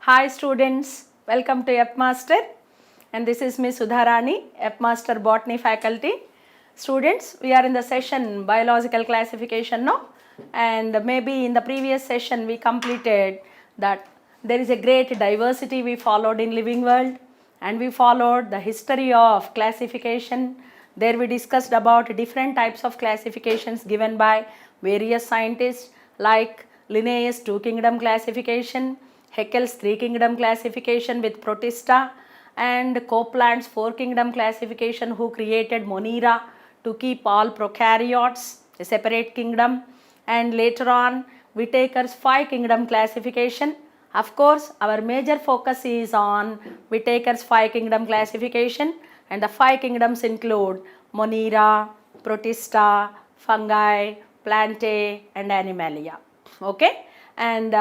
Hi students, welcome to Yupp Master, and this is Mrs.Sudha Rani, Yupp Master Botany faculty. Students, we are in the session biological classification now, and maybe in the previous session we completed that there is a great diversity we followed in living world, and we followed the history of classification. There we discussed about different types of classifications given by various scientists like Linnaeus 2-kingdom classification, Haeckel's 3-kingdom classification with Protista, and Copeland's 4-kingdom classification who created Monera to keep all prokaryotes a separate kingdom, and later on Whittaker's 5-kingdom classification. Of course, our major focus is on Whittaker's 5-kingdom classification, and the 5 kingdoms include Monera, Protista, fungi, plantae and animalia. Okay, and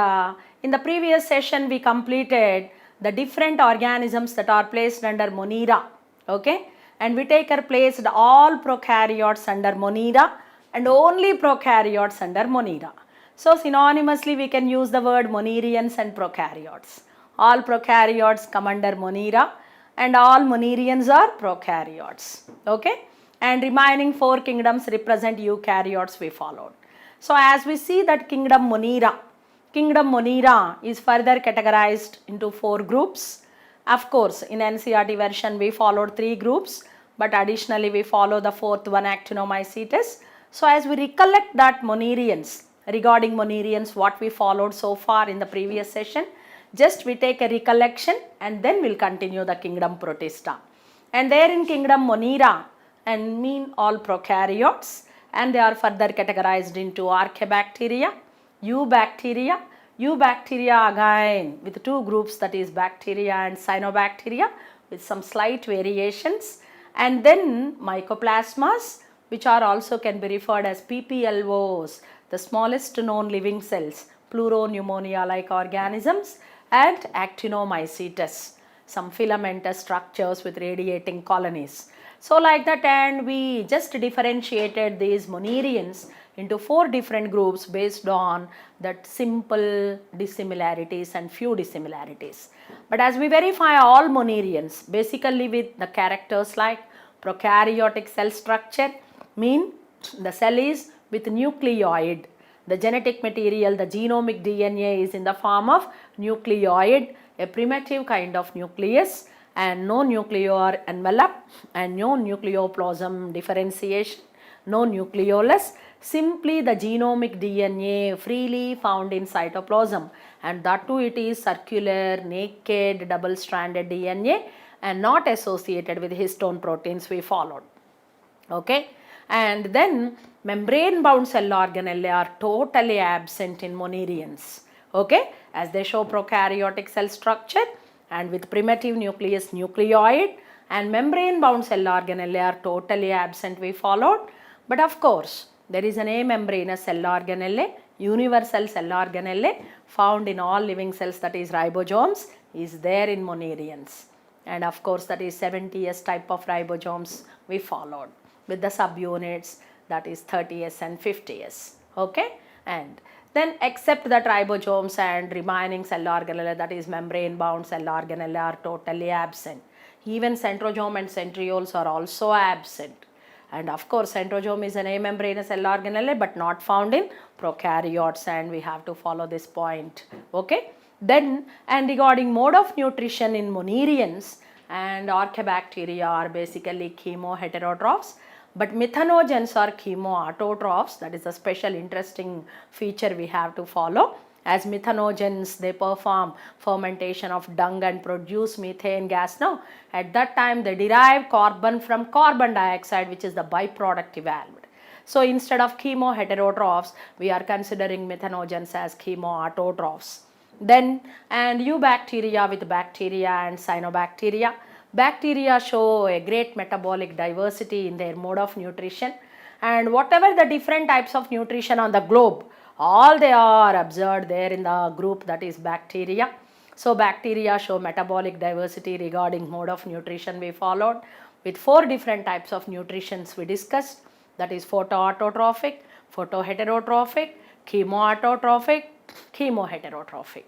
in the previous session we completed the different organisms that are placed under Monera. Okay, and Whittaker placed all prokaryotes under Monera and only prokaryotes under Monera. So synonymously we can use the word Monerians and prokaryotes. All prokaryotes come under Monera and all Monerians are prokaryotes. Okay, and remaining 4 kingdoms represent eukaryotes we followed. So as we see that Kingdom Monera is further categorized into 4 groups. Of course, in NCERT version we followed 3 groups, but additionally we follow the 4th one, Actinomycetes. So as we recollect that regarding Monerians what we followed so far in the previous session, just we take a recollection and then we'll continue the Kingdom Protista. And there in Kingdom Monera and mean all prokaryotes, and they are further categorized into Archaebacteria, Eubacteria again with 2 groups, that is bacteria and cyanobacteria with some slight variations, and then mycoplasmas, which are also can be referred as PPLOs, the smallest known living cells, pleuropneumonia like organisms, and Actinomycetes, some filamentous structures with radiating colonies. So like that, and we just differentiated these Monerians into 4 different groups based on that simple dissimilarities and few dissimilarities. But as we verify all Monerians basically with the characters like prokaryotic cell structure, mean the cell is with nucleoid. The genetic material, the genomic DNA is in the form of nucleoid, a primitive kind of nucleus, and no nuclear envelope and no nucleoplasm differentiation, no nucleolus, simply the genomic DNA freely found in cytoplasm, and that too it is circular, naked, double-stranded DNA and not associated with histone proteins we followed. Okay, and then membrane-bound cell organelle are totally absent in Monerians. Okay, as they show prokaryotic cell structure and with primitive nucleus nucleoid, and membrane-bound cell organelle are totally absent we followed. But of course, there is an amembranous cell organelle, universal cell organelle found in all living cells, that is ribosomes, is there in Monerians. And of course, that is 70S type of ribosomes we followed with the subunits, that is 30S and 50S. Okay, and then except that ribosomes and remaining cell organelle, that is membrane bound cell organelle, are totally absent. Even centrosome and centrioles are also absent. And of course, centrosome is an amembranous cell organelle but not found in prokaryotes, and we have to follow this point. Okay, then and regarding mode of nutrition in Monerians and Archaebacteria are basically chemoheterotrophs, but methanogens are chemoautotrophs. That is a special interesting feature we have to follow. As methanogens, they perform fermentation of dung and produce methane gas. Now, at that time they derive carbon from carbon dioxide, which is the byproduct evolved. So instead of chemoheterotrophs, we are considering methanogens as chemoautotrophs. Then and eubacteria with bacteria and cyanobacteria. Bacteria show a great metabolic diversity in their mode of nutrition, and whatever the different types of nutrition on the globe, all they are observed there in the group, that is bacteria. So bacteria show metabolic diversity regarding mode of nutrition we followed with 4 different types of nutritions we discussed, that is photoautotrophic, photoheterotrophic, chemoautotrophic, chemoheterotrophic.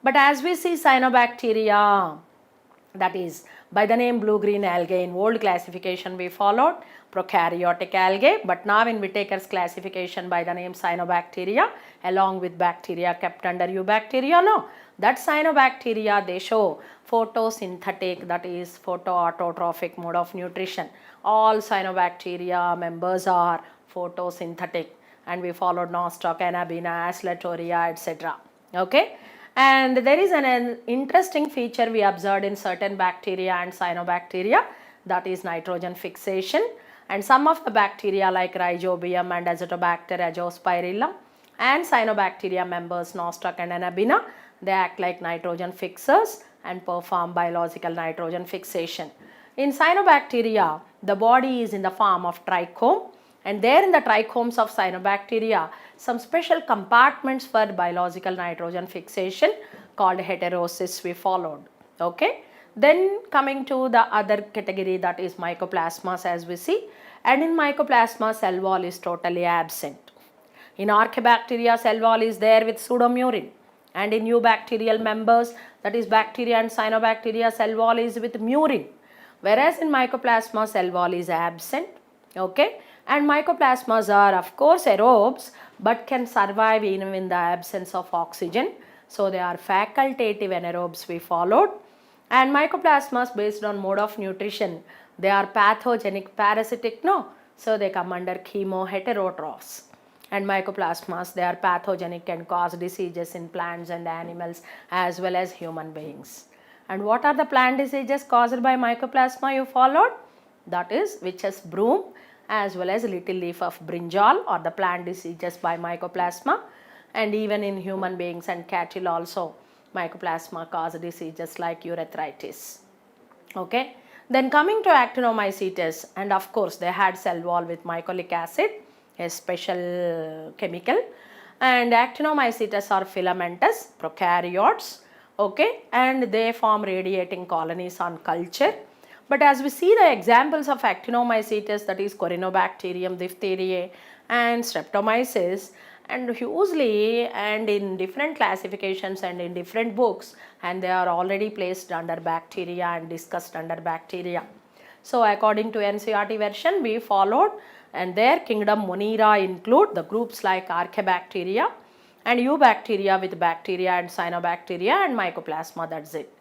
But as we see cyanobacteria, that is by the name blue-green algae, in old classification we followed prokaryotic algae, but now in Whitaker's classification by the name cyanobacteria along with bacteria kept under eubacteria, no, that cyanobacteria, they show photosynthetic, that is photoautotrophic mode of nutrition. All cyanobacteria members are photosynthetic, and we followed nostoc, anabina, aslatoria, etc. Okay. And there is an interesting feature we observed in certain bacteria and cyanobacteria, that is nitrogen fixation. And some of the bacteria like Rhizobium and Azotobacter azospirillum and cyanobacteria members nostoc and anabina, they act like nitrogen fixers and perform biological nitrogen fixation. In cyanobacteria, the body is in the form of trichome, and there in the trichomes of cyanobacteria, some special compartments for biological nitrogen fixation called heterosis we followed. Okay. Then coming to the other category, that is mycoplasmas, as we see, and in mycoplasma cell wall is totally absent. In archaebacteria, cell wall is there with pseudomurin, and in eubacterial members, that is bacteria and cyanobacteria, cell wall is with murin, whereas in mycoplasma cell wall is absent. Okay. And mycoplasmas are of course aerobes, but can survive even in the absence of oxygen. So they are facultative anaerobes we followed. And mycoplasmas, based on mode of nutrition, they are pathogenic parasitic, no? So they come under chemoheterotrophs. And mycoplasmas, they are pathogenic and cause diseases in plants and animals as well as human beings. And what are the plant diseases caused by mycoplasma you followed? That is witch's broom as well as little leaf of brinjal, or the plant diseases by mycoplasma. And even in human beings and cattle also, mycoplasma cause diseases like urethritis. Okay. Then coming to Actinomycetes, and of course they had cell wall with mycolic acid, a special chemical. And Actinomycetes are filamentous prokaryotes. Okay. And they form radiating colonies on culture. But as we see the examples of Actinomycetes, that is Corynebacterium, diphtheriae and Streptomyces, and hugely and in different classifications and in different books, and they are already placed under bacteria and discussed under bacteria. So according to NCERT version we followed, and their kingdom Monera include the groups like Archaebacteria and Eubacteria with bacteria and Cyanobacteria and Mycoplasma, that's it.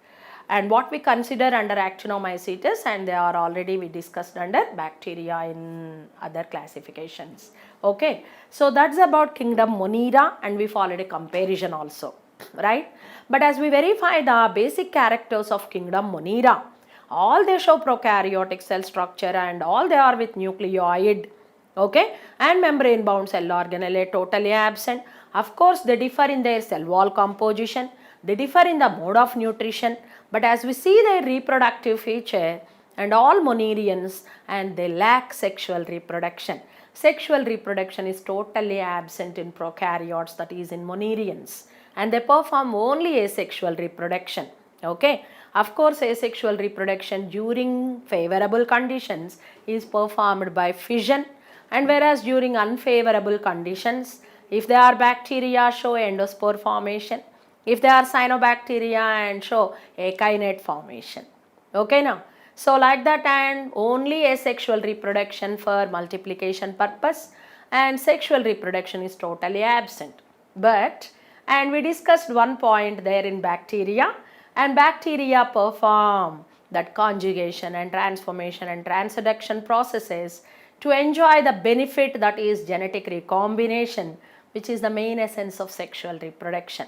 And what we consider under Actinomycetes, and they are already we discussed under bacteria in other classifications. Okay. So that's about kingdom Monera, and we followed a comparison also, right. But as we verify the basic characters of kingdom Monera, all they show prokaryotic cell structure, and all they are with nucleoid, okay, and membrane bound cell organelle totally absent. Of course they differ in their cell wall composition, they differ in the mode of nutrition, but as we see their reproductive feature, and all Monerians, and they lack sexual reproduction. Sexual reproduction is totally absent in prokaryotes, that is in Monerians, and they perform only asexual reproduction. Okay. Of course asexual reproduction during favorable conditions is performed by fission, and whereas during unfavorable conditions, if they are bacteria, show endospore formation. If they are cyanobacteria, and show echinoid formation. Okay now. So like that, and only asexual reproduction for multiplication purpose, and sexual reproduction is totally absent. But, and we discussed one point there in bacteria, and bacteria perform that conjugation and transformation and transduction processes to enjoy the benefit, that is genetic recombination, which is the main essence of sexual reproduction.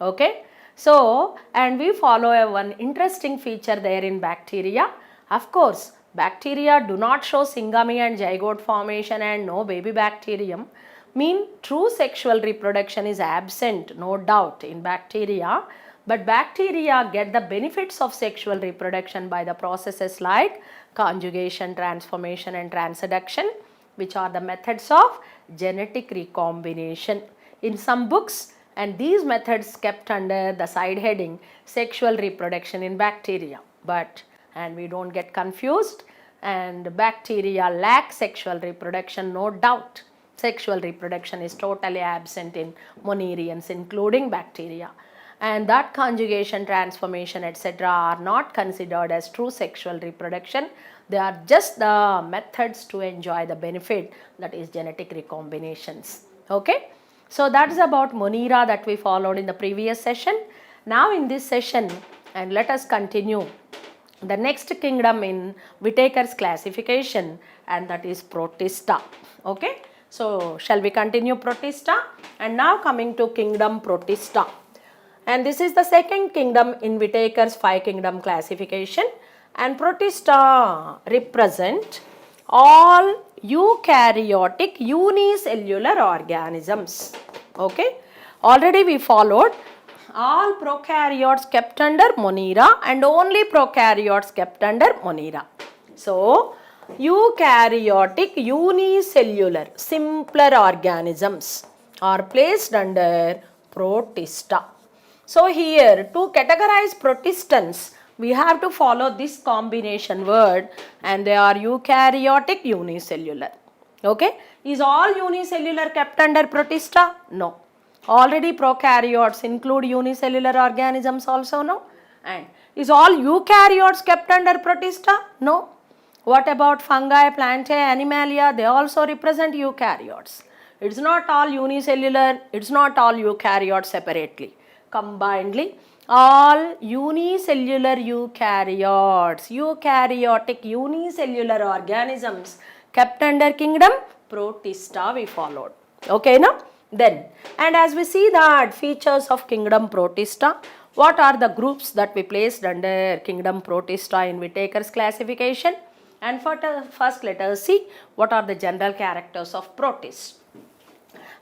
Okay. So, and we follow one interesting feature there in bacteria. Of course, bacteria do not show syngamy and zygote formation and no baby bacterium, mean true sexual reproduction is absent, no doubt, in bacteria. But bacteria get the benefits of sexual reproduction by the processes like conjugation, transformation and transduction, which are the methods of genetic recombination in some books, and these methods kept under the side heading sexual reproduction in bacteria. But, and we don't get confused, and bacteria lack sexual reproduction, no doubt. Sexual reproduction is totally absent in Monerians, including bacteria. and that conjugation, transformation, etc. are not considered as true sexual reproduction. They are just the methods to enjoy the benefit, that is genetic recombinations. Okay. So that is about Monera that we followed in the previous session. Now in this session, and let us continue the next kingdom in Whittaker's classification, and that is Protista. Okay. So shall we continue Protista? And now coming to kingdom Protista. And this is the second kingdom in Whittaker's 5 kingdom classification, and Protista represent all eukaryotic unicellular organisms. Okay. Already we followed all prokaryotes kept under Monera and only prokaryotes kept under Monera. So eukaryotic unicellular simpler organisms are placed under Protista. So here to categorize protistans, we have to follow this combination word, and they are eukaryotic unicellular. Okay. Is all unicellular kept under Protista? No. Already prokaryotes include unicellular organisms also? No. And is all eukaryotes kept under Protista? No. What about fungi, plantae, animalia? They also represent eukaryotes. It's not all unicellular, it's not all eukaryotes separately. Combinedly, all unicellular eukaryotes, eukaryotic unicellular organisms kept under kingdom Protista we followed. Okay, now? Then, and as we see that features of kingdom Protista, what are the groups that we placed under kingdom Protista in Whittaker's classification? And first let us see what are the general characters of Protists.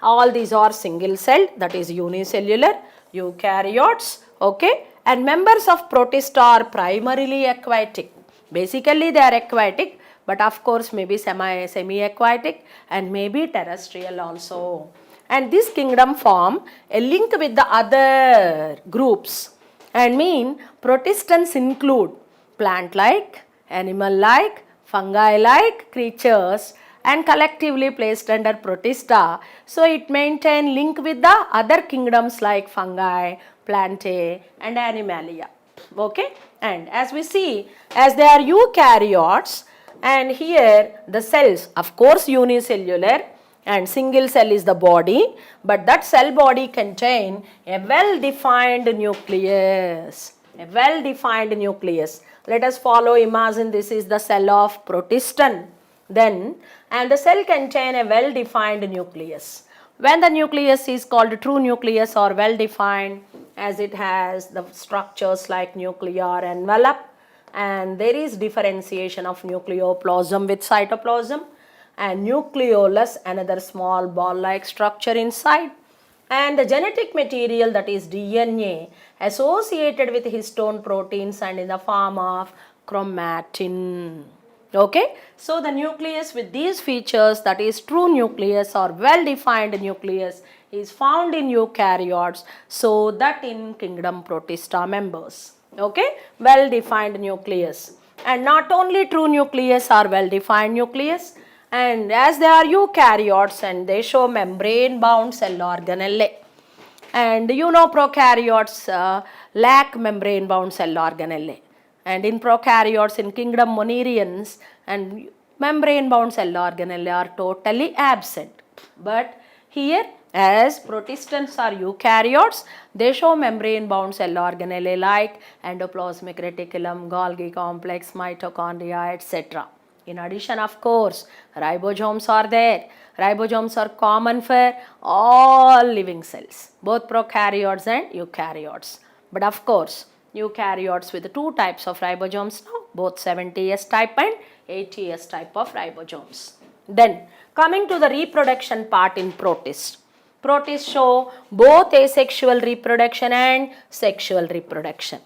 All these are single celled, that is unicellular eukaryotes. Okay, and members of Protista are primarily aquatic. Basically they are aquatic, but of course maybe semi-aquatic and maybe terrestrial also. And this kingdom form a link with the other groups, and mean Protistans include plant-like, animal-like, fungi-like creatures and collectively placed under Protista. So it maintain link with the other kingdoms like fungi, plantae and animalia. Okay. And as we see, as they are eukaryotes, and here the cells, of course unicellular, and single cell is the body, but that cell body contain a well-defined nucleus. A well-defined nucleus. Let us follow, imagine this is the cell of Protistan. Then, and the cell contain a well-defined nucleus. When the nucleus is called true nucleus or well-defined, as it has the structures like nuclear envelope, and there is differentiation of nucleoplasm with cytoplasm, and nucleolus, another small ball-like structure inside, and the genetic material, that is DNA, associated with histone proteins and in the form of chromatin. Okay, so the nucleus with these features, that is true nucleus or well-defined nucleus, is found in eukaryotes, so that in kingdom Protista members. Okay, well-defined nucleus, and not only true nucleus or well-defined nucleus, and as they are eukaryotes and they show membrane-bound cell organelle. And you know prokaryotes lack membrane-bound cell organelle. And in prokaryotes, in kingdom Monerians, and membrane-bound cell organelle are totally absent. But here, as Protistants are eukaryotes, they show membrane-bound cell organelle like endoplasmic reticulum, Golgi complex, mitochondria, etc. In addition, of course, ribosomes are there. Ribosomes are common for all living cells, both prokaryotes and eukaryotes. But of course, eukaryotes with two types of ribosomes now, both 70S type and 80S type of ribosomes. Then, coming to the reproduction part in Protists. Protists show both asexual reproduction and sexual reproduction.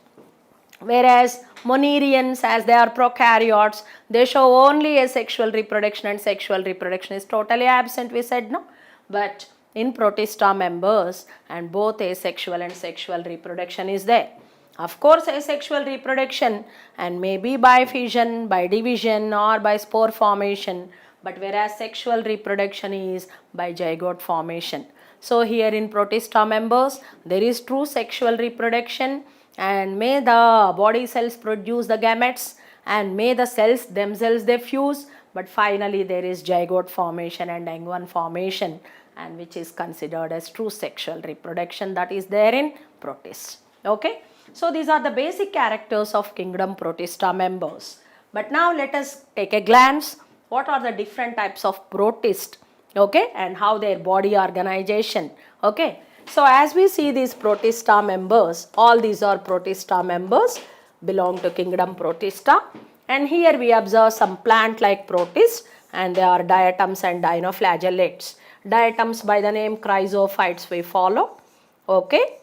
Whereas Monerians, as they are prokaryotes, they show only asexual reproduction, and sexual reproduction is totally absent, we said, no? But in Protista members, and both asexual and sexual reproduction is there. Of course, asexual reproduction, and maybe by fission, by division or by spore formation, but whereas sexual reproduction is by zygote formation. So here in Protista members, there is true sexual reproduction, and may the body cells produce the gametes, and may the cells themselves they fuse, but finally there is zygote formation and egg one formation, and which is considered as true sexual reproduction, that is there in Protists. Okay, so these are the basic characters of kingdom Protista members. But now let us take a glance what are the different types of Protists, okay, and how their body organization. Okay, so as we see these Protista members, all these are Protista members belong to kingdom Protista, and here we observe some plant like Protists, and they are Diatoms and Dinoflagellates. Diatoms by the name Chrysophytes we follow, okay.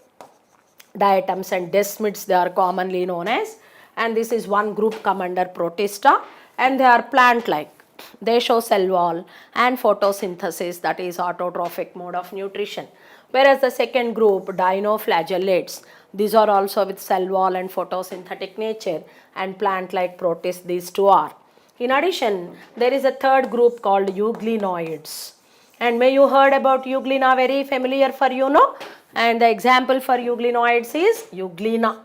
Diatoms and Dinoflagellates they are commonly known as, and this is one group come under Protista, and they are plant like. They show cell wall and photosynthesis, that is autotrophic mode of nutrition. Whereas the second group, Dinoflagellates, these are also with cell wall and photosynthetic nature, and plant like Protists these two are. In addition, there is a third group called Euglenoids. And may you heard about Euglena, very familiar for you, no? And the example for Euglenoids is Euglena.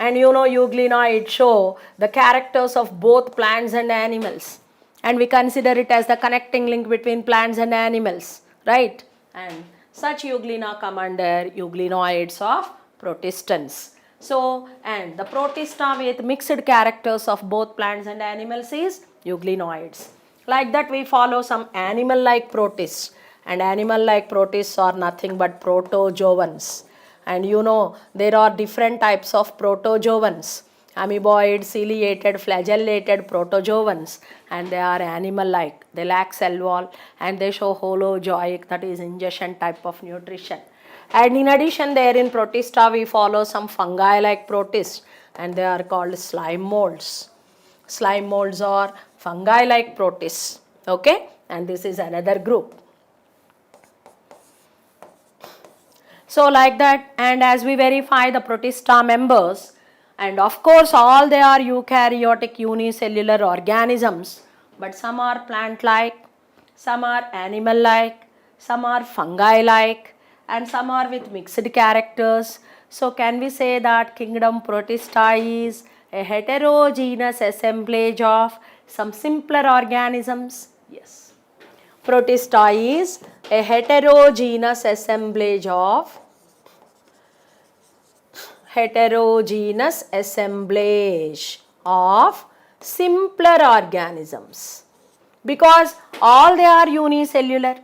And you know Euglenoids show the characters of both plants and animals. And we consider it as the connecting link between plants and animals, right? And such Euglena come under Euglenoids of Protistans. So, and the Protista with mixed characters of both plants and animals is Euglenoids. Like that we follow some animal-like Protists, and animal-like Protists are nothing but protozoans. And you know there are different types of protozoans. Amoeboid, ciliated, flagellated protozoans, and they are animal-like. They lack cell wall and they show holozoic, that is ingestion type of nutrition. And in addition there in Protista we follow some fungi-like Protists, and they are called slime molds. Slime molds are fungi-like Protists, okay, and this is another group. So like that, and as we verify the Protista members, and of course all they are eukaryotic unicellular organisms, but some are plant-like, some are animal-like, some are fungi-like, and some are with mixed characters. So can we say that kingdom Protista is a heterogeneous assemblage of some simpler organisms? Yes. Protista is a heterogeneous assemblage of simpler organisms, because all they are unicellular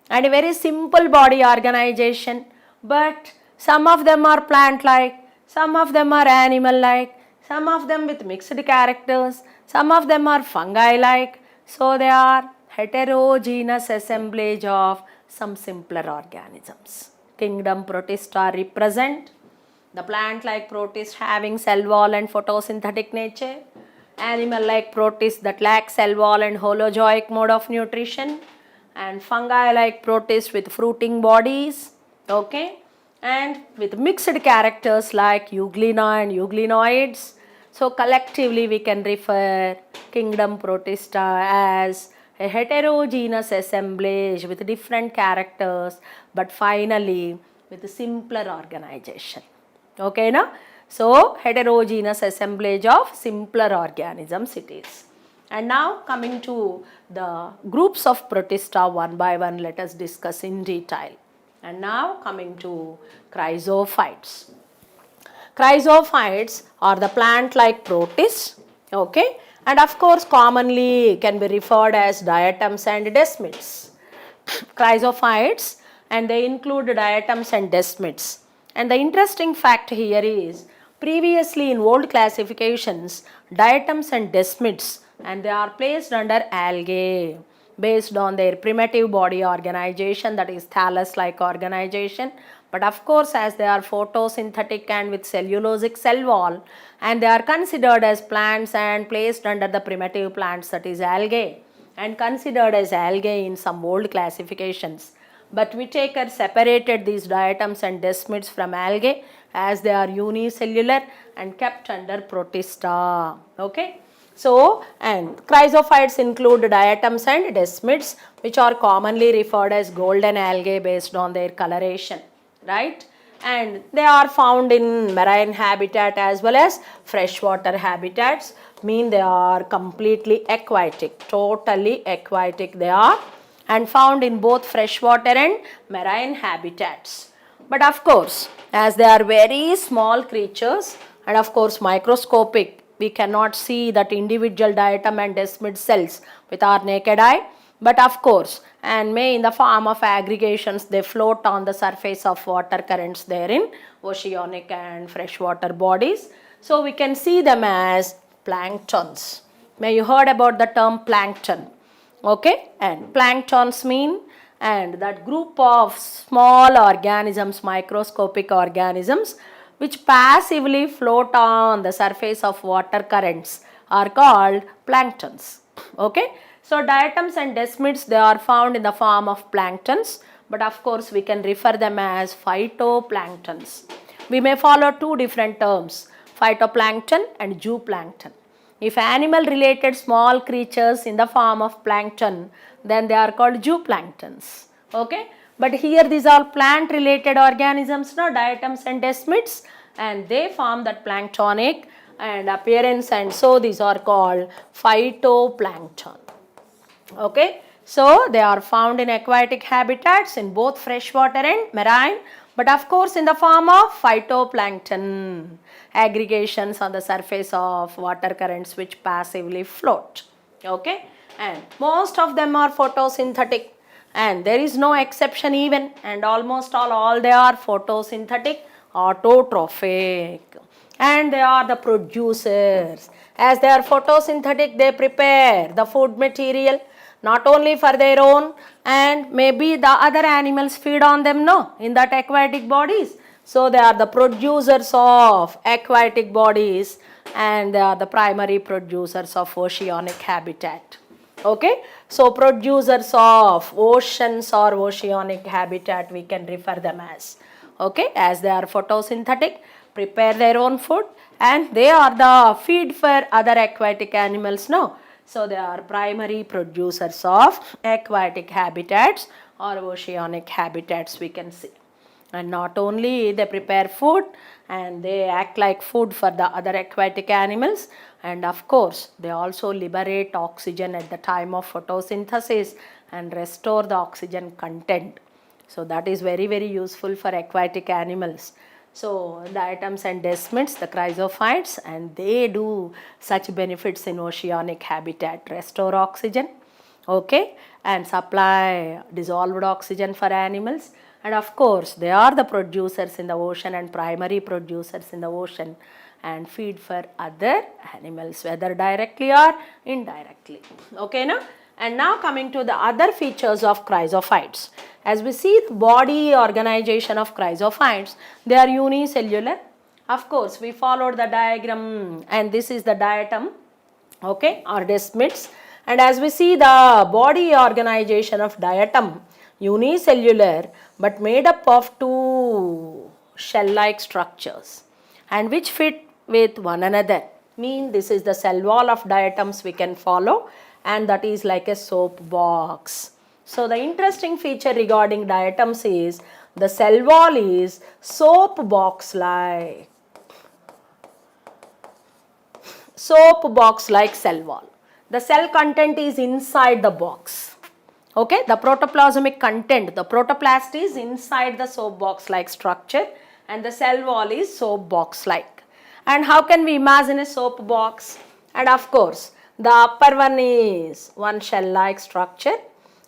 and a very simple body organization, but some of them are plant-like, some of them are animal-like, some of them with mixed characters, some of them are fungi-like. So they are heterogeneous assemblage of some simpler organisms. Kingdom Protista represent the plant-like Protists having cell wall and photosynthetic nature, animal-like Protists that lack cell wall and holozoic mode of nutrition, and fungi-like Protists with fruiting bodies, okay, and with mixed characters like Euglena and Euglenoids. So collectively we can refer kingdom Protista as a heterogeneous assemblage with different characters, but finally with a simpler organization. Okay, na? So heterogeneous assemblage of simpler organisms it is. And now coming to the groups of Protista one by one, let us discuss in detail. And now coming to Chrysophytes. Chrysophytes are the plant-like Protists, okay, and of course commonly can be referred as Diatoms and Dinoflagellates. Chrysophytes, and they include Diatoms and Dinoflagellates. And the interesting fact here is, previously in old classifications, Diatoms and Dinoflagellates, and they are placed under algae based on their primitive body organization, that is thallus-like organization. But of course as they are photosynthetic and with cellulosic cell wall, and they are considered as plants and placed under the primitive plants, that is algae, and considered as algae in some old classifications. But Whittaker separated these Diatoms and Dinoflagellates from algae as they are unicellular and kept under Protista. Okay. So, and chrysophytes include diatoms and desmids, which are commonly referred as golden algae based on their coloration, right? And they are found in marine habitat as well as freshwater habitats, mean they are completely aquatic, totally aquatic they are, and found in both freshwater and marine habitats. But of course, as they are very small creatures and of course microscopic, we cannot see that individual diatom and desmid cells with our naked eye. But of course, and may in the form of aggregations, they float on the surface of water currents there in oceanic and freshwater bodies. So we can see them as planktons. May you heard about the term plankton. Okay, and planktons mean and that group of small organisms, microscopic organisms, which passively float on the surface of water currents are called planktons. Okay, so diatoms and desmids, they are found in the form of planktons, but of course we can refer them as phytoplanktons. We may follow two different terms, phytoplankton and zooplankton. If animal related small creatures in the form of plankton, then they are called zooplanktons. Okay, but here these are plant related organisms, no, diatoms and desmids, and they form that planktonic and appearance, and so these are called phytoplankton. Okay, so they are found in aquatic habitats in both freshwater and marine, but of course in the form of phytoplankton, aggregations on the surface of water currents which passively float. Okay, and most of them are photosynthetic, and there is no exception even, and almost all they are photosynthetic, autotrophic, and they are the producers. As they are photosynthetic, they prepare the food material not only for their own, and maybe the other animals feed on them, no, in that aquatic bodies. So they are the producers of aquatic bodies, and they are the primary producers of oceanic habitat. Okay, so producers of oceans or oceanic habitat we can refer them as. Okay, as they are photosynthetic, prepare their own food, and they are the feed for other aquatic animals, no. So they are primary producers of aquatic habitats or oceanic habitats we can see. And not only they prepare food, and they act like food for the other aquatic animals, and of course they also liberate oxygen at the time of photosynthesis and restore the oxygen content. So that is very useful for aquatic animals. So diatoms and desmids, the chrysophytes, and they do such benefits in oceanic habitat, restore oxygen, okay, and supply dissolved oxygen for animals. And of course they are the producers in the ocean and primary producers in the ocean, and feed for other animals whether directly or indirectly. Okay, now, and now coming to the other features of chrysophytes. As we see the body organization of chrysophytes, they are unicellular. Of course we followed the diagram, and this is the diatom, okay, or desmids. And as we see the body organization of diatom, unicellular but made up of two shell-like structures, and which fit with one another. Mean this is the cell wall of diatoms we can follow, and that is like a soap box. So the interesting feature regarding diatoms is the cell wall is soap box like. Soap box like cell wall. The cell content is inside the box. Okay, the protoplasmic content, the protoplast is inside the soap box like structure, and the cell wall is soap box like. And how can we imagine a soap box? And of course the upper one is one shell like structure,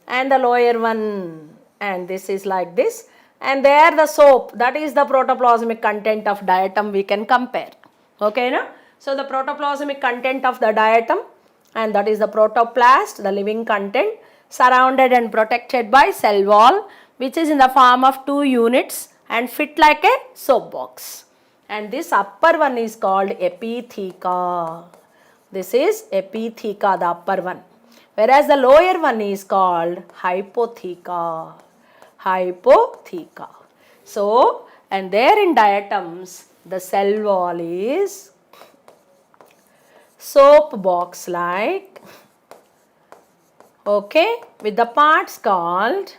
and the lower one, and this is like this, and there the soap, that is the protoplasmic content of diatom we can compare. Okay, no? So the protoplasmic content of the diatom, and that is the protoplast, the living content, surrounded and protected by cell wall, which is in the form of two units and fit like a soap box. And this upper one is called epitheca. This is epitheca, the upper one. Whereas the lower one is called hypotheca. Hypotheca. So, and there in diatoms, the cell wall is soap box like, okay, with the parts called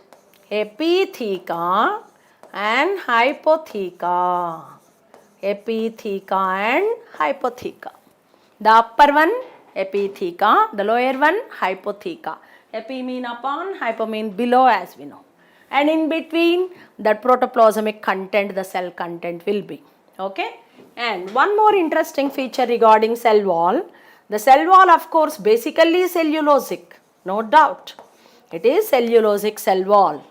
epitheca and hypotheca. Epitheca and hypotheca. The upper one epitheca, the lower one hypotheca. Epi mean upon, hypo mean below, as we know. And in between, that protoplasmic content, the cell content will be. Okay. And one more interesting feature regarding cell wall. The cell wall, of course, basically cellulosic, no doubt. It is cellulosic cell wall,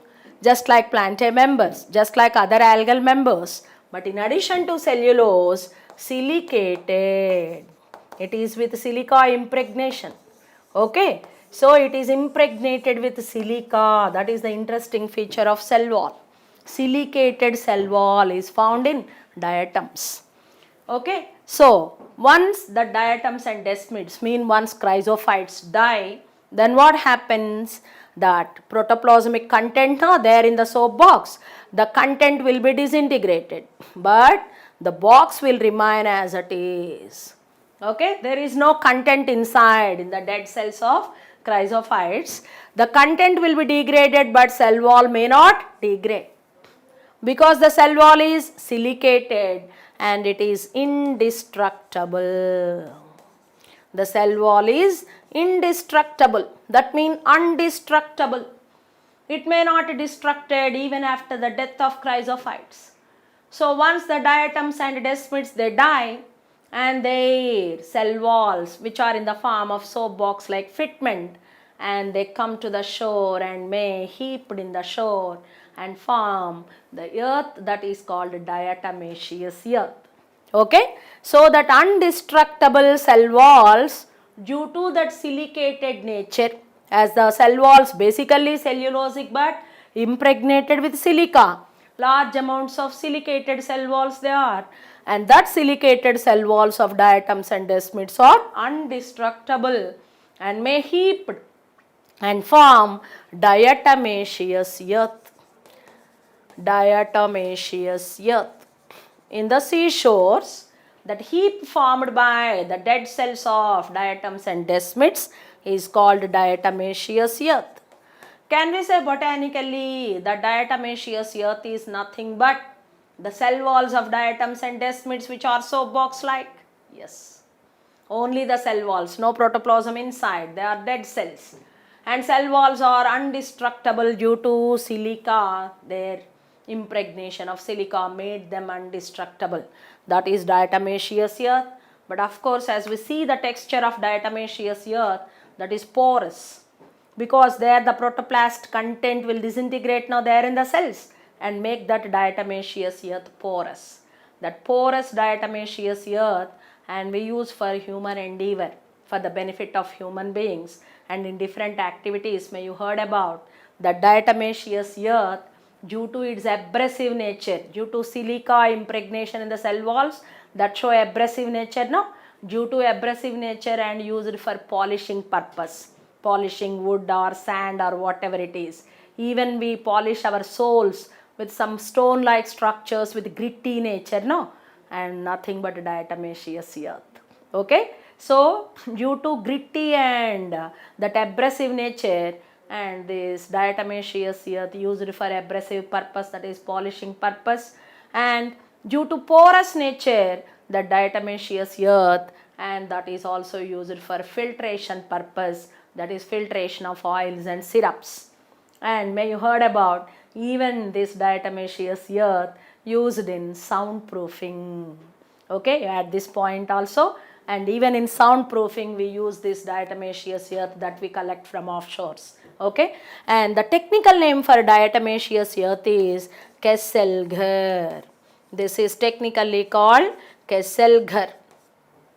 just like plantae members, just like other algal members. But in addition to cellulose, silicated. It is with silica impregnation. Okay. So it is impregnated with silica. That is the interesting feature of cell wall. Silicated cell wall is found in diatoms. Okay. So once the diatoms and desmids, mean once chrysophytes die, then what happens? That protoplasmic content there in the soap box, the content will be disintegrated, but the box will remain as it is. Okay, there is no content inside in the dead cells of chrysophytes. The content will be degraded, but cell wall may not degrade because the cell wall is silicated and it is indestructible. The cell wall is indestructible. That means undestructible. It may not be destructed even after the death of chrysophytes. So once the diatoms and desmids, they die, and their cell walls, which are in the form of soap box like fitment, and they come to the shore and may heaped in the shore and form the earth that is called diatomaceous earth. Okay. So that undestructible cell walls, due to that silicated nature, as the cell walls basically cellulosic but impregnated with silica, large amounts of silicated cell walls they are, and that silicated cell walls of diatoms and desmids are undestructible and may heap and form diatomaceous earth. Diatomaceous earth. In the seashores, that heap formed by the dead cells of diatoms and desmids is called diatomaceous earth. Can we say botanically that diatomaceous earth is nothing but the cell walls of diatoms and desmids which are soap box like? Yes. Only the cell walls, no protoplasm inside, they are dead cells. And cell walls are undestructible due to silica, their impregnation of silica made them undestructible. That is diatomaceous earth. But of course, as we see the texture of diatomaceous earth, that is porous, because there the protoplast content will disintegrate now there in the cells and make that diatomaceous earth porous. That porous diatomaceous earth, and we use for human endeavor, for the benefit of human beings, and in different activities. May you heard about the diatomaceous earth, due to its abrasive nature, due to silica impregnation in the cell walls that show abrasive nature, no? Due to abrasive nature and used for polishing purpose, polishing wood or sand or whatever it is. Even we polish our soles with some stone like structures with gritty nature, no? And nothing but diatomaceous earth. Okay. So due to gritty and that abrasive nature, and this diatomaceous earth used for abrasive purpose, that is polishing purpose, and due to porous nature, the diatomaceous earth, and that is also used for filtration purpose, that is filtration of oils and syrups. And may you heard about even this diatomaceous earth used in soundproofing. Okay, at this point also, and even in soundproofing we use this diatomaceous earth that we collect from offshores. Okay, and the technical name for diatomaceous earth is Kesselghar. This is technically called Kesselghar.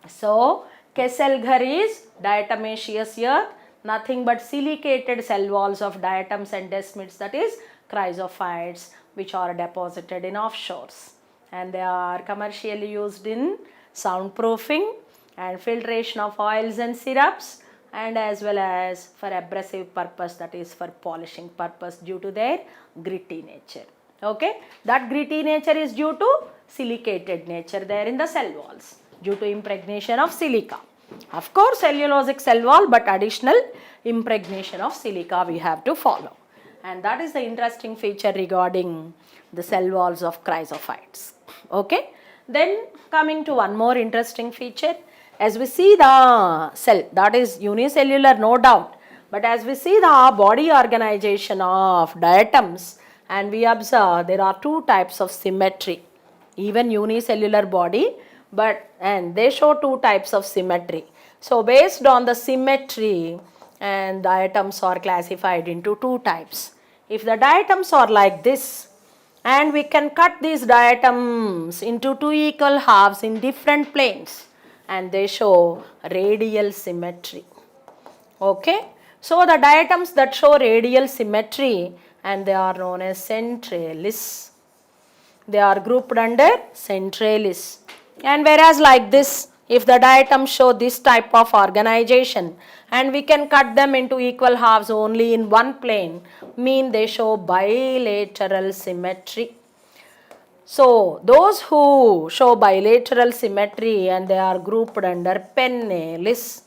So Kesselghar is diatomaceous earth, nothing but silicated cell walls of diatoms and desmids, that is chrysophytes, which are deposited in offshores, and they are commercially used in soundproofing and filtration of oils and syrups, and as well as for abrasive purpose, that is for polishing purpose, due to their gritty nature. Okay, that gritty nature is due to silicated nature there in the cell walls, due to impregnation of silica. Of course, cellulosic cell wall, but additional impregnation of silica we have to follow. And that is the interesting feature regarding the cell walls of chrysophytes. Okay. Then coming to one more interesting feature, as we see the cell, that is unicellular, no doubt, but as we see the body organization of diatoms, and we observe there are two types of symmetry, even unicellular body, and they show two types of symmetry. So based on the symmetry, and diatoms are classified into two types. If the diatoms are like this, and we can cut these diatoms into two equal halves in different planes, and they show radial symmetry. Okay. So the diatoms that show radial symmetry, and they are known as centralis. They are grouped under centralis. And whereas like this, if the diatoms show this type of organization, and we can cut them into equal halves only in one plane, mean they show bilateral symmetry. So those who show bilateral symmetry, and they are grouped under pennalis.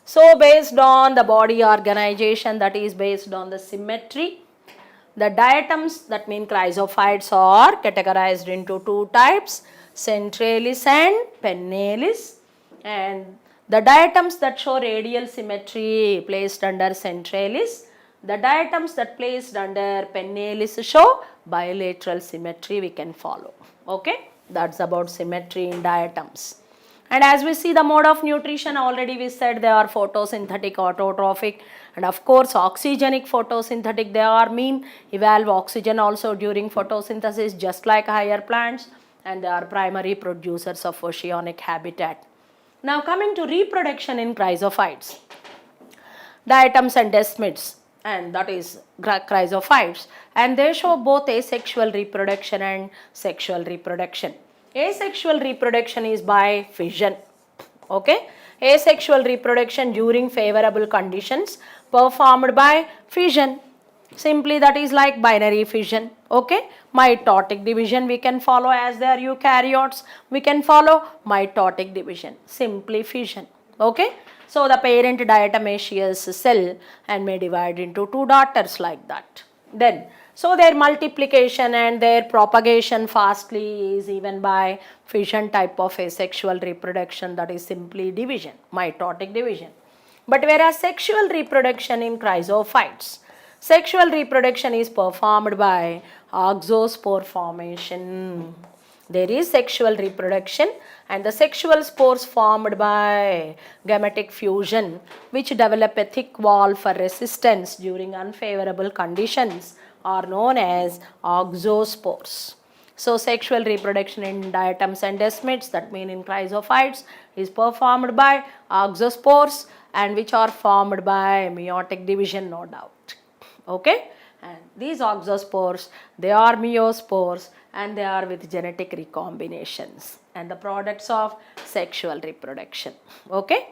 So based on the body organization, that is based on the symmetry, the diatoms, that mean chrysophytes, are categorized into two types, centralis and pennalis. And the diatoms that show radial symmetry placed under centralis, the diatoms that placed under pennalis show bilateral symmetry, we can follow. Okay, that's about symmetry in diatoms. And as we see the mode of nutrition, already we said they are photosynthetic, autotrophic, and of course oxygenic photosynthetic. They are mean evolve oxygen also during photosynthesis, just like higher plants, and they are primary producers of oceanic habitat. Now coming to reproduction in chrysophytes, diatoms and desmids, and that is chrysophytes, and they show both asexual reproduction and sexual reproduction. Asexual reproduction is by fission. Okay, asexual reproduction during favorable conditions performed by fission. Simply that is like binary fission. Okay, mitotic division we can follow, as they are eukaryotes, we can follow mitotic division, simply fission. Okay, so the parent diatomaceous cell and may divide into two daughters like that. Then so their multiplication and their propagation fastly is even by fission type of asexual reproduction, that is simply division, mitotic division. But whereas sexual reproduction in chrysophytes, sexual reproduction is performed by oxospore formation. There is sexual reproduction, and the sexual spores formed by gametic fusion, which develop a thick wall for resistance during unfavorable conditions, are known as oxospores. So sexual reproduction in diatoms and desmids, that mean in chrysophytes, is performed by oxospores, and which are formed by meiotic division, no doubt. Okay, and these oxospores, they are meiospores, and they are with genetic recombinations and the products of sexual reproduction. Okay,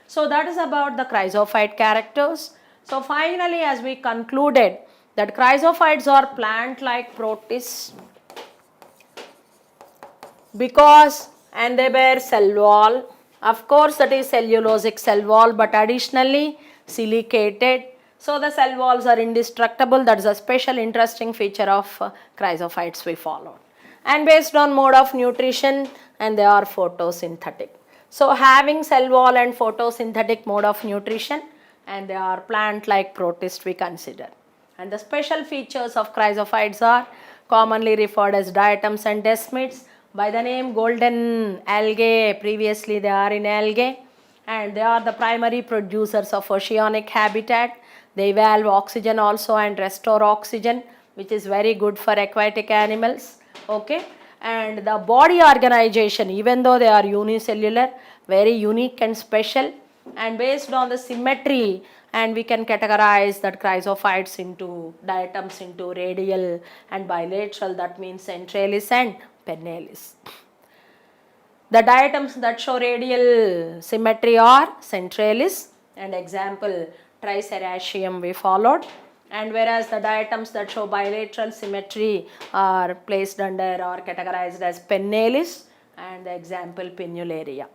so that is about the chrysophyte characters. So finally, as we concluded, that chrysophytes are plant-like protists because, and they bear cell wall, of course that is cellulosic cell wall, but additionally silicated. So the cell walls are indestructible. That is a special interesting feature of chrysophytes we followed. And based on mode of nutrition, and they are photosynthetic. So having cell wall and photosynthetic mode of nutrition, and they are plant-like protists we consider. And the special features of chrysophytes are commonly referred as diatoms and desmids by the name golden algae. Previously they are in algae, and they are the primary producers of oceanic habitat. They evolve oxygen also and restore oxygen, which is very good for aquatic animals. Okay, and the body organization, even though they are unicellular, very unique and special, and based on the symmetry, and we can categorize that chrysophytes into diatoms into radial and bilateral, that means centralis and pennalis. The diatoms that show radial symmetry are centralis, and example Triceratium we followed, and whereas the diatoms that show bilateral symmetry are placed under or categorized as pennalis, and the example Pinnularia.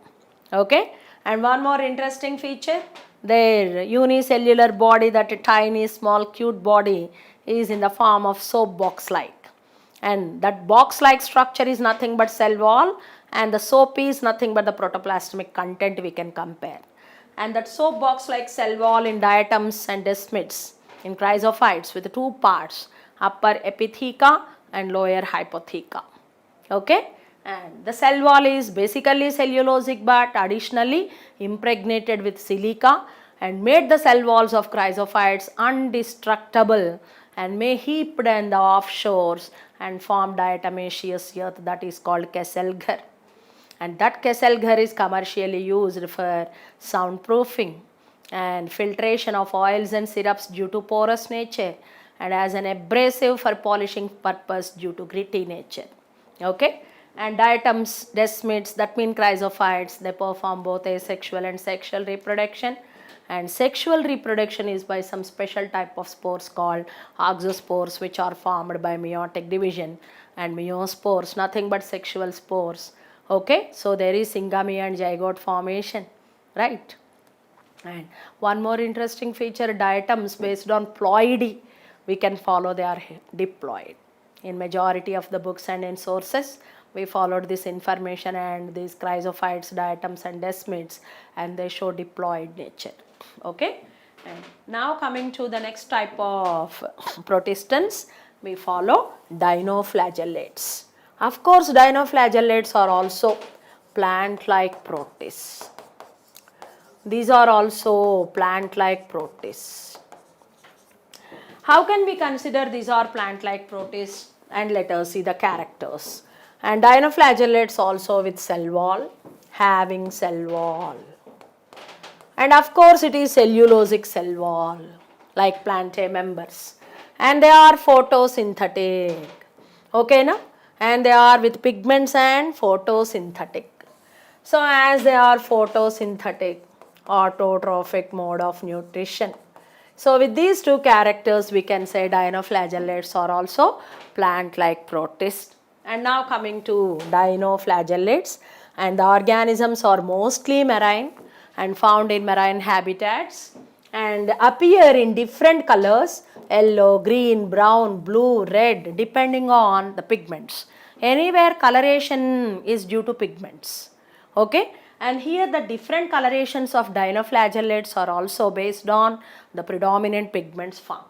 Okay, and one more interesting feature, their unicellular body, that tiny small cute body, is in the form of soap box like, and that box like structure is nothing but cell wall, and the soap is nothing but the protoplasmic content we can compare. And that soap box like cell wall in diatoms and desmids in chrysophytes with two parts, upper epitheca and lower hypotheca. Okay, and the cell wall is basically cellulosic but additionally impregnated with silica and made the cell walls of chrysophytes indestructible and may heaped in the offshores and form diatomaceous earth, that is called Kesselghar. And that Kesselghar is commercially used for soundproofing and filtration of oils and syrups due to porous nature, and as an abrasive for polishing purpose due to gritty nature. Okay, and diatoms, desmids, that mean chrysophytes, they perform both asexual and sexual reproduction, and sexual reproduction is by some special type of spores called oxospores, which are formed by meiotic division, and meiospores nothing but sexual spores. Okay, so there is syngamy and zygote formation, right? And one more interesting feature, diatoms based on ploidy, we can follow they are diploid. In majority of the books and in sources, we followed this information, and these chrysophytes, diatoms and desmids, and they show diploid nature. Okay, and now coming to the next type of protistans, we follow dinoflagellates. Of course, dinoflagellates are also plant-like protists. These are also plant-like protists. How can we consider these are plant-like protists? And let us see the characters. And dinoflagellates also with cell wall, having cell wall. And of course it is cellulosic cell wall like plantae members. And they are photosynthetic. Okay, na? And they are with pigments and photosynthetic. So as they are photosynthetic, autotrophic mode of nutrition. So with these two characters we can say dinoflagellates are also plant-like protists. And now coming to dinoflagellates, and the organisms are mostly marine and found in marine habitats and appear in different colors, yellow, green, brown, blue, red, depending on the pigments. Anywhere coloration is due to pigments. Okay, and here the different colorations of dinoflagellates are also based on the predominant pigments found.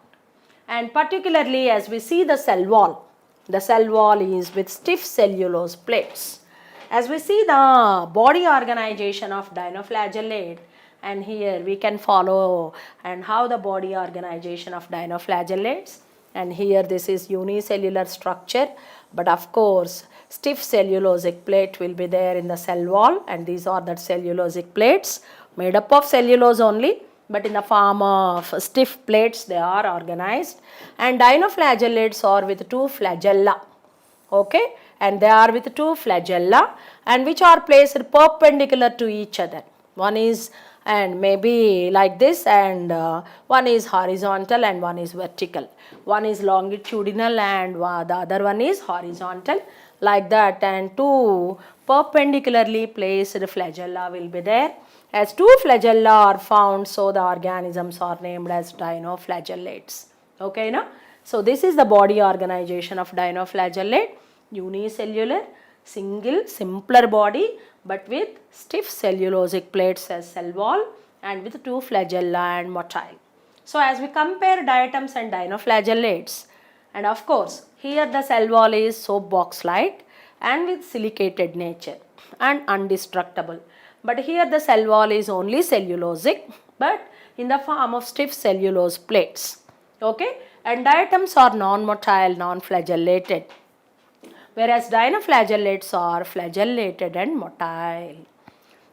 And particularly as we see the cell wall is with stiff cellulose plates. As we see the body organization of dinoflagellate, and here we can follow and how the body organization of dinoflagellates, and here this is unicellular structure, but of course stiff cellulosic plate will be there in the cell wall, and these are the cellulosic plates made up of cellulose only, but in the form of stiff plates they are organized. And dinoflagellates are with two flagella. Okay, and they are with two flagella, and which are placed perpendicular to each other. One is and maybe like this, and one is horizontal and one is vertical. One is longitudinal and the other one is horizontal, like that, and two perpendicularly placed flagella will be there. As two flagella are found, so the organisms are named as dinoflagellates. Okay, na? So this is the body organization of dinoflagellate, unicellular, single, simpler body, but with stiff cellulosic plates as cell wall and with two flagella and motile. So as we compare diatoms and dinoflagellates, and of course here the cell wall is soap box like and with silicated nature and indestructible, but here the cell wall is only cellulosic but in the form of stiff cellulose plates. Okay, and diatoms are non-motile, non-flagellated, whereas dinoflagellates are flagellated and motile.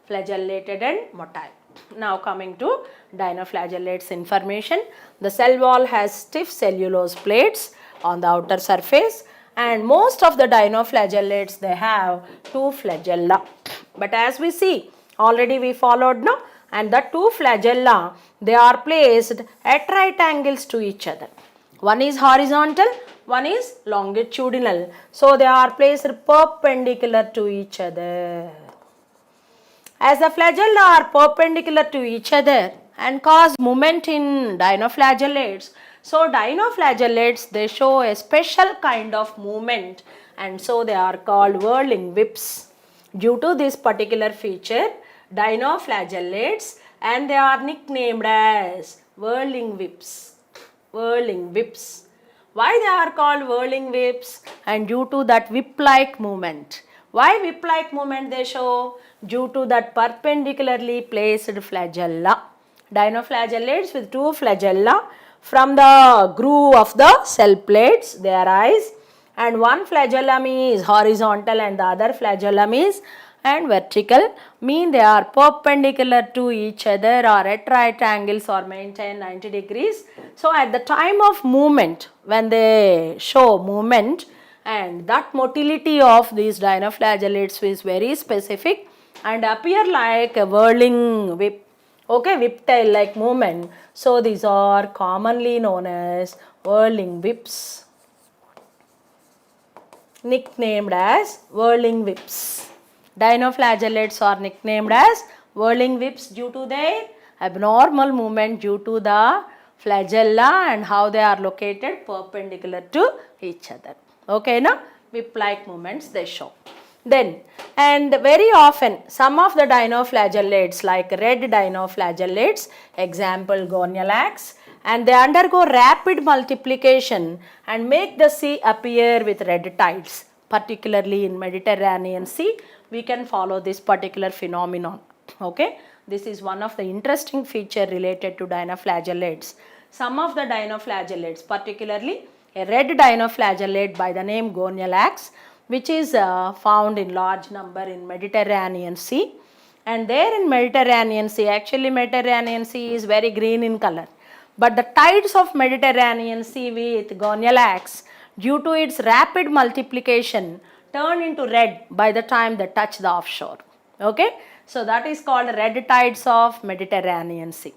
Flagellated and motile. Now coming to dinoflagellates information. The cell wall has stiff cellulose plates on the outer surface, and most of the dinoflagellates they have two flagella. But as we see, already we followed, no? And the two flagella, they are placed at right angles to each other. One is horizontal, one is longitudinal. So they are placed perpendicular to each other. As the flagella are perpendicular to each other and cause movement in dinoflagellates, so dinoflagellates, they show a special kind of movement, and so they are called whirling whips. Due to this particular feature, dinoflagellates, and they are nicknamed as whirling whips. Whirling whips. Why they are called whirling whips? And due to that whip-like movement. Why whip-like movement they show? Due to that perpendicularly placed flagella. Dinoflagellates with two flagella from the groove of the cell plates they arise, and one flagellum is horizontal and the other flagellum is and vertical, mean they are perpendicular to each other or at right angles or maintain 90 degrees. So at the time of movement, when they show movement, and that motility of these dinoflagellates is very specific and appear like a whirling whip, okay, whip tail like movement. So these are commonly known as whirling whips, nicknamed as whirling whips. Dinoflagellates are nicknamed as whirling whips due to their abnormal movement due to the flagella and how they are located perpendicular to each other. Okay, now whip-like movements they show. Then, and very often some of the dinoflagellates like red dinoflagellates, example Gonialax, and they undergo rapid multiplication and make the sea appear with red tides, particularly in Mediterranean Sea. We can follow this particular phenomenon. Okay, this is one of the interesting feature related to dinoflagellates. Some of the dinoflagellates, particularly a red dinoflagellate by the name Gonialax, which is found in large number in Mediterranean Sea. And there in Mediterranean Sea, actually Mediterranean Sea is very green in color, but the tides of Mediterranean Sea with Gonialax, due to its rapid multiplication, turn into red by the time they touch the offshore. Okay, so that is called red tides of Mediterranean Sea.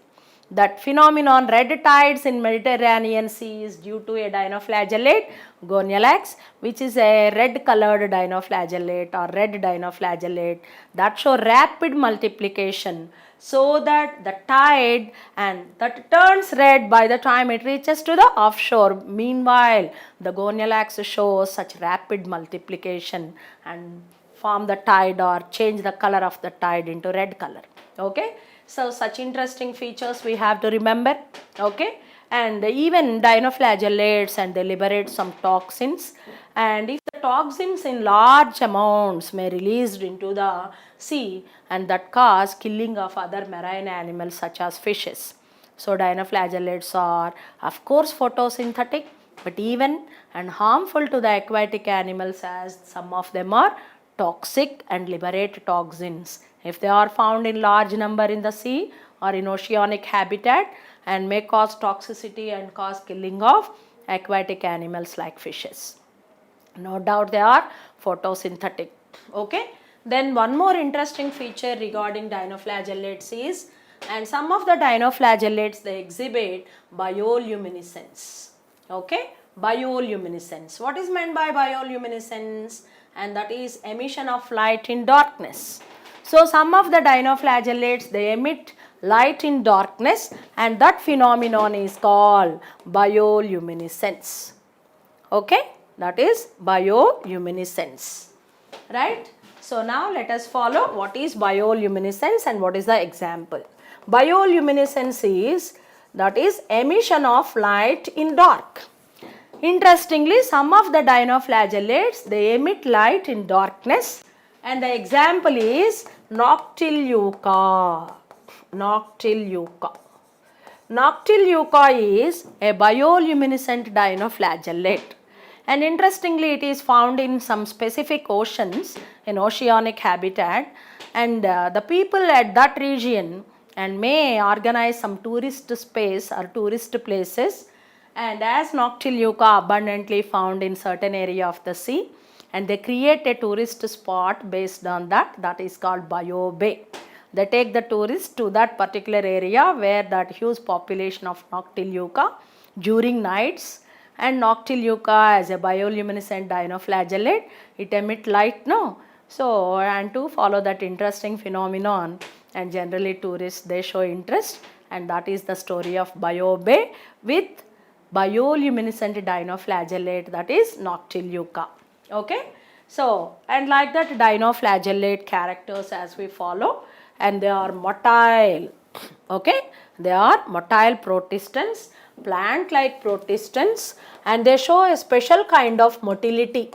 That phenomenon, red tides in Mediterranean Sea, is due to a dinoflagellate, Gonialax, which is a red colored dinoflagellate or red dinoflagellate that show rapid multiplication, so that the tide and that turns red by the time it reaches to the offshore. Meanwhile, the Gonialax shows such rapid multiplication and form the tide or change the color of the tide into red color. Okay, so such interesting features we have to remember. Okay, and even dinoflagellates, and they liberate some toxins, and if the toxins in large amounts may released into the sea, and that cause killing of other marine animals such as fishes. So dinoflagellates are of course photosynthetic, but even and harmful to the aquatic animals, as some of them are toxic and liberate toxins if they are found in large number in the sea or in oceanic habitat, and may cause toxicity and cause killing of aquatic animals like fishes. No doubt they are photosynthetic. Okay, then one more interesting feature regarding dinoflagellates is, and some of the dinoflagellates, they exhibit bioluminescence. Okay, bioluminescence. What is meant by bioluminescence? And that is emission of light in darkness. So some of the dinoflagellates, they emit light in darkness, and that phenomenon is called bioluminescence. Okay, that is bioluminescence, right? So now let us follow what is bioluminescence and what is the example. Bioluminescence is, that is emission of light in dark. Interestingly, some of the dinoflagellates, they emit light in darkness, and the example is Noctiluca. Noctiluca. Noctiluca is a bioluminescent dinoflagellate, and interestingly it is found in some specific oceans in oceanic habitat, and the people at that region and may organize some tourist space or tourist places, and as Noctiluca abundantly found in certain area of the sea, and they create a tourist spot based on that, that is called Bio Bay. They take the tourists to that particular area where that huge population of Noctiluca during nights, and Noctiluca as a bioluminescent dinoflagellate, it emit light, no? So, and to follow that interesting phenomenon, and generally tourists, they show interest, and that is the story of Biobay with bioluminescent dinoflagellate, that is Noctiluca. Okay. So, and like that dinoflagellate characters as we follow, and they are motile. Okay. They are motile protistants, plant like protistants, and they show a special kind of motility,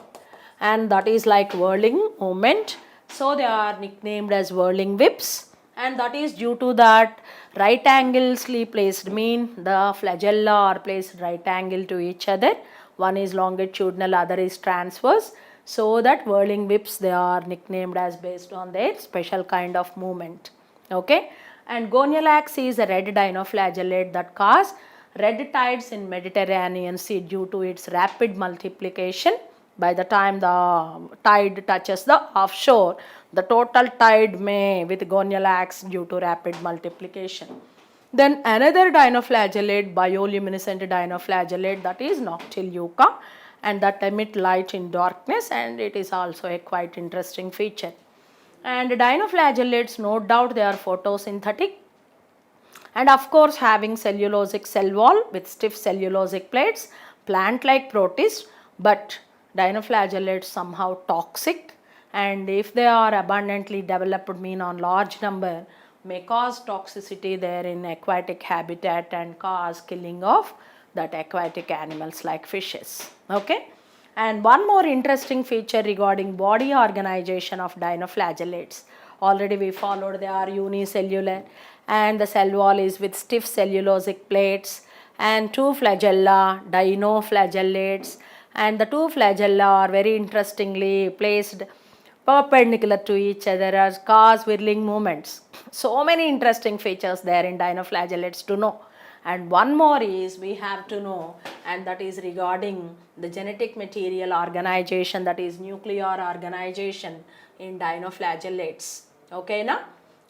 and that is like whirling movement. So they are nicknamed as whirling whips, and that is due to that right angles placed, mean the flagella are placed right angle to each other. One is longitudinal, other is transverse. So that whirling whips, they are nicknamed as based on their special kind of movement. Okay. And Gonialax is a red dinoflagellate that cause red tides in Mediterranean Sea due to its rapid multiplication. By the time the tide touches the offshore, the total tide may with Gonialax due to rapid multiplication. Then another dinoflagellate, bioluminescent dinoflagellate, that is Noctiluca, and that emit light in darkness, and it is also a quite interesting feature. And dinoflagellates, no doubt they are photosynthetic, and of course having cellulosic cell wall with stiff cellulosic plates, plant like protists, but dinoflagellates somehow toxic, and if they are abundantly developed, mean on large number, may cause toxicity there in aquatic habitat and cause killing of that aquatic animals like fishes. Okay. And one more interesting feature regarding body organization of dinoflagellates. Already we followed, they are unicellular, and the cell wall is with stiff cellulosic plates, and two flagella, dinoflagellates, and the two flagella are very interestingly placed perpendicular to each other as cause whirling movements. So many interesting features there in dinoflagellates to know. And one more is we have to know, and that is regarding the genetic material organization, that is nuclear organization in dinoflagellates. Okay, na?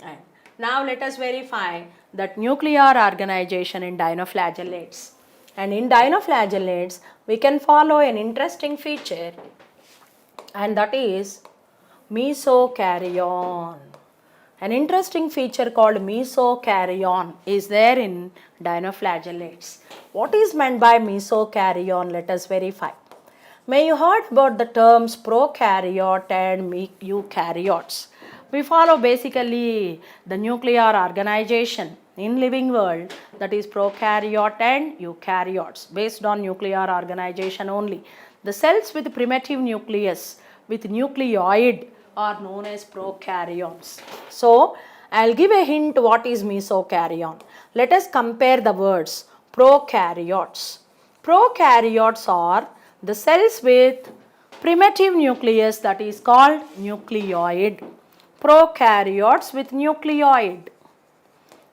And now let us verify that nuclear organization in dinoflagellates. And in dinoflagellates, we can follow an interesting feature, and that is mesokaryon. An interesting feature called mesokaryon is there in dinoflagellates. What is meant by mesokaryon? Let us verify. May you heard about the terms prokaryote and eukaryotes. We follow basically the nuclear organization in living world, that is prokaryote and eukaryotes, based on nuclear organization only. The cells with primitive nucleus with nucleoid are known as prokaryons. So, I will give a hint what is mesokaryon. Let us compare the words prokaryotes. Prokaryotes are the cells with primitive nucleus, that is called nucleoid. Prokaryotes with nucleoid.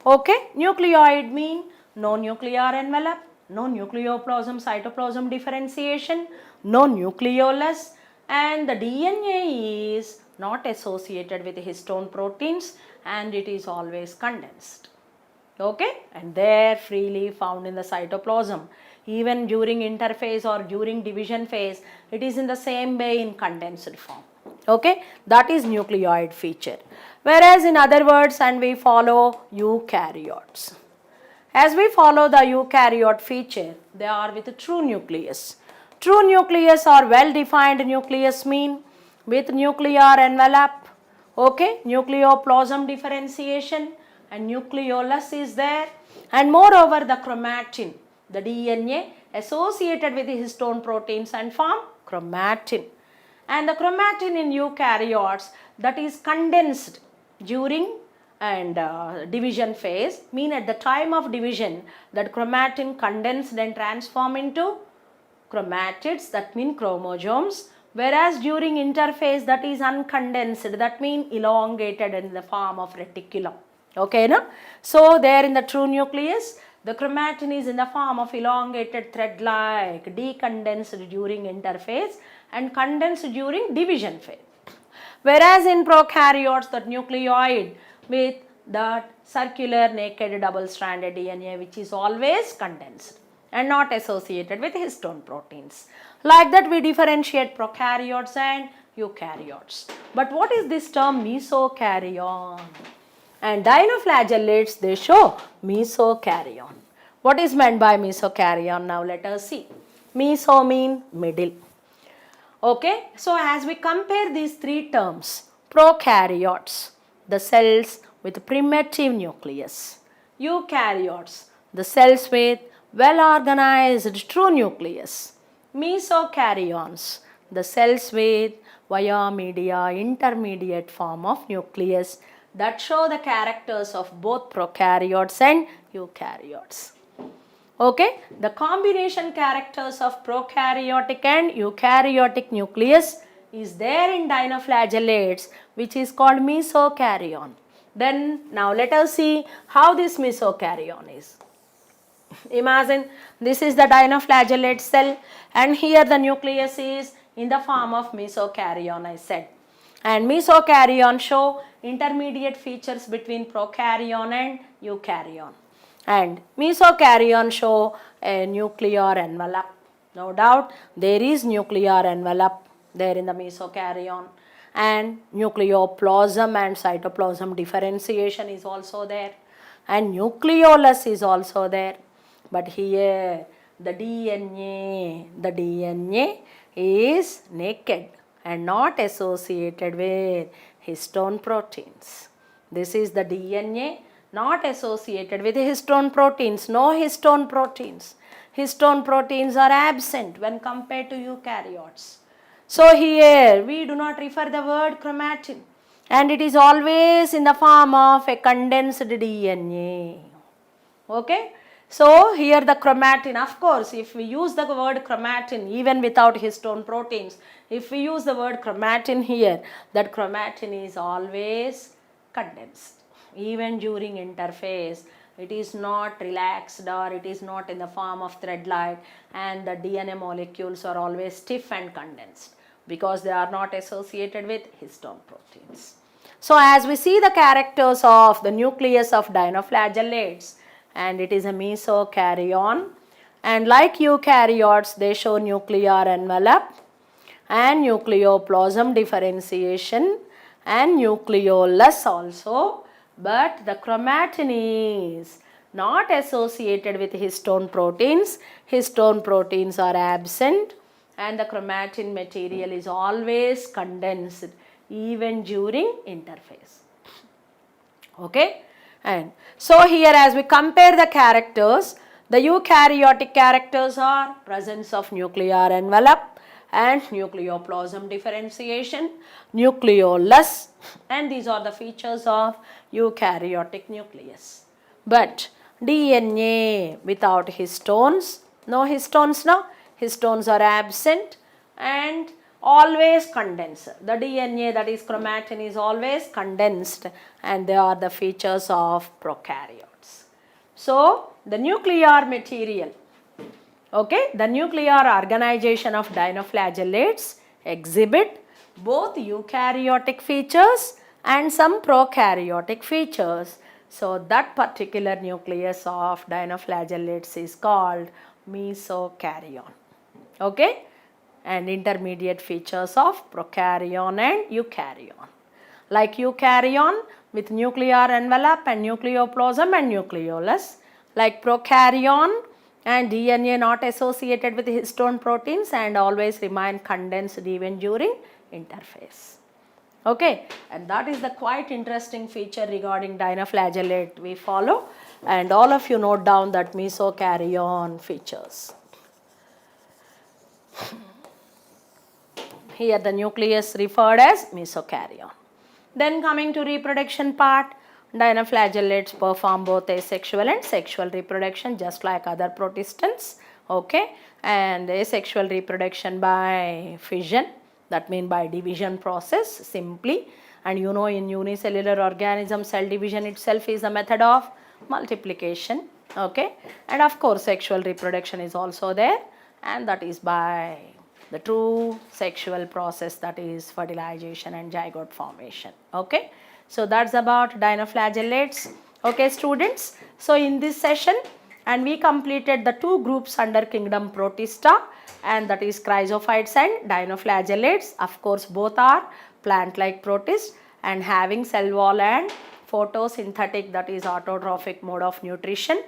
Okay, nucleoid mean no nuclear envelope, no nucleoplasm cytoplasm differentiation, no nucleolus, and the DNA is not associated with histone proteins, and it is always condensed. Okay, and there freely found in the cytoplasm. Even during interphase or during division phase, it is in the same way in condensed form. Okay, that is nucleoid feature. Whereas in other words, and we follow eukaryotes. As we follow the eukaryote feature, they are with a true nucleus. True nucleus or well defined nucleus mean with nuclear envelope, okay, nucleoplasm differentiation, and nucleolus is there, and moreover the chromatin, the DNA associated with the histone proteins and form chromatin. And the chromatin in eukaryotes, that is condensed during and division phase, mean at the time of division that chromatin condensed and transform into chromatids, that mean chromosomes, whereas during interphase that is uncondensed, that mean elongated in the form of reticulum. Okay, no? So there in the true nucleus, the chromatin is in the form of elongated thread-like, decondensed during interphase and condensed during division phase. Whereas in prokaryotes, that nucleoid with that circular naked double-stranded DNA, which is always condensed and not associated with histone proteins. Like that we differentiate prokaryotes and eukaryotes. But what is this term mesokaryon? And dinoflagellates, they show mesokaryon. What is meant by mesokaryon? Now let us see. Meso mean middle. Okay, so as we compare these three terms, prokaryotes, the cells with primitive nucleus. Eukaryotes, the cells with well-organized true nucleus. Mesokaryons, the cells with via media intermediate form of nucleus that show the characters of both prokaryotes and eukaryotes. Okay, the combination characters of prokaryotic and eukaryotic nucleus is there in dinoflagellates, which is called mesokaryon. Then now let us see how this mesokaryon is. Imagine this is the dinoflagellate cell and here the nucleus is in the form of mesokaryon, I said. And mesokaryon show intermediate features between prokaryon and eukaryon. And mesokaryon show a nuclear envelope. No doubt there is nuclear envelope there in the mesokaryon, and nucleoplasm and cytoplasm differentiation is also there, and nucleolus is also there. But here the DNA is naked and not associated with histone proteins. This is the DNA not associated with histone proteins, no histone proteins. Histone proteins are absent when compared to eukaryotes. So here we do not refer the word chromatin, and it is always in the form of a condensed DNA. Okay. So here the chromatin, of course, if we use the word chromatin even without histone proteins, if we use the word chromatin here, that chromatin is always condensed. Even during interphase, it is not relaxed or it is not in the form of thread-like, and the DNA molecules are always stiff and condensed because they are not associated with histone proteins. So as we see the characters of the nucleus of dinoflagellates, and it is a mesokaryon, and like eukaryotes they show nuclear envelope and nucleoplasm differentiation and nucleolus also, but the chromatin is not associated with histone proteins. Histone proteins are absent and the chromatin material is always condensed even during interphase. Okay. And so here as we compare the characters, the eukaryotic characters are presence of nuclear envelope and nucleoplasm differentiation, nucleolus, and these are the features of eukaryotic nucleus. But DNA without histones, no histones now, histones are absent and always condensed. The DNA, that is chromatin, is always condensed, and they are the features of prokaryotes. So the nuclear material, okay, the nuclear organization of dinoflagellates exhibit both eukaryotic features and some prokaryotic features. So that particular nucleus of dinoflagellates is called mesokaryon. Okay. And intermediate features of prokaryon and eukaryon. Like eukaryon with nuclear envelope and nucleoplasm and nucleolus. Like prokaryon and DNA not associated with histone proteins and always remain condensed even during interphase. Okay, and that is the quite interesting feature regarding dinoflagellate we follow, and all of you note down that mesokaryon features. Here the nucleus referred as mesokaryon. Then coming to reproduction part, dinoflagellates perform both asexual and sexual reproduction just like other protistants. Okay, and asexual reproduction by fission, that means by division process simply, and you know in unicellular organism cell division itself is a method of multiplication. Okay, and of course sexual reproduction is also there, and that is by the true sexual process, that is fertilization and zygote formation. Okay, so that's about dinoflagellates. Okay students, so in this session, and we completed the two groups under kingdom Protista, and that is Chrysophytes and Dinoflagellates. Of course both are plant-like protist, and having cell wall and photosynthetic, that is autotrophic mode of nutrition.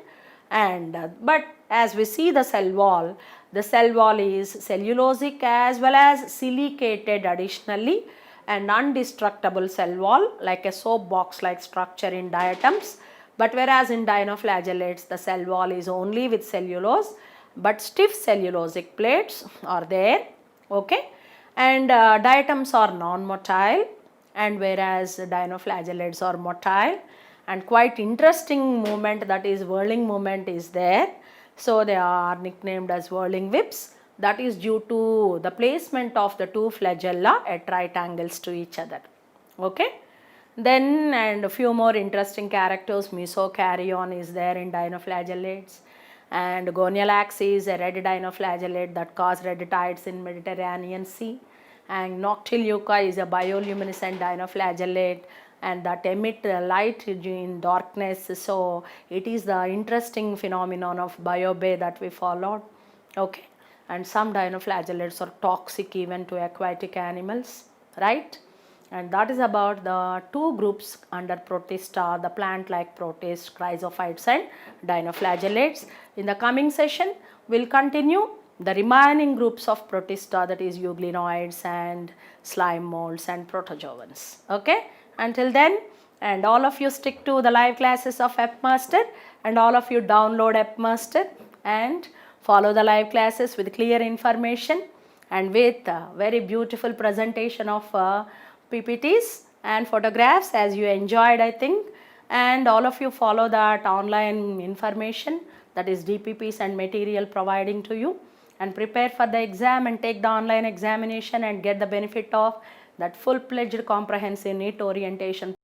And but as we see the cell wall is cellulosic as well as silicated additionally, and undestructible cell wall like a soap box like structure in diatoms. But whereas in dinoflagellates the cell wall is only with cellulose, but stiff cellulosic plates are there. Okay, and diatoms are non-motile, and whereas dinoflagellates are motile. And quite interesting movement, that is whirling movement, is there. So they are nicknamed as whirling whips. That is due to the placement of the two flagella at right angles to each other. Okay. Then, and a few more interesting characters, mesokaryon is there in dinoflagellates, and gonialax is a red dinoflagellate that cause red tides in Mediterranean Sea, and Noctiluca is a bioluminescent dinoflagellate and that emit light in darkness. So it is the interesting phenomenon of biobay that we followed. Okay, and some dinoflagellates are toxic even to aquatic animals, right? And that is about the two groups under Protista, the plant-like protists, Chrysophytes and Dinoflagellates. In the coming session, we'll continue the remaining groups of Protista, that is euglenoids and slime molds and protozoans. Okay, until then, and all of you stick to the live classes of EdMaster, and all of you download EdMaster and follow the live classes with clear information and with very beautiful presentation of PPTs and photographs as you enjoyed, I think. And all of you follow that online information, that is DPPs and material providing to you, and prepare for the exam and take the online examination and get the benefit of that full-fledged comprehensive NEET orientation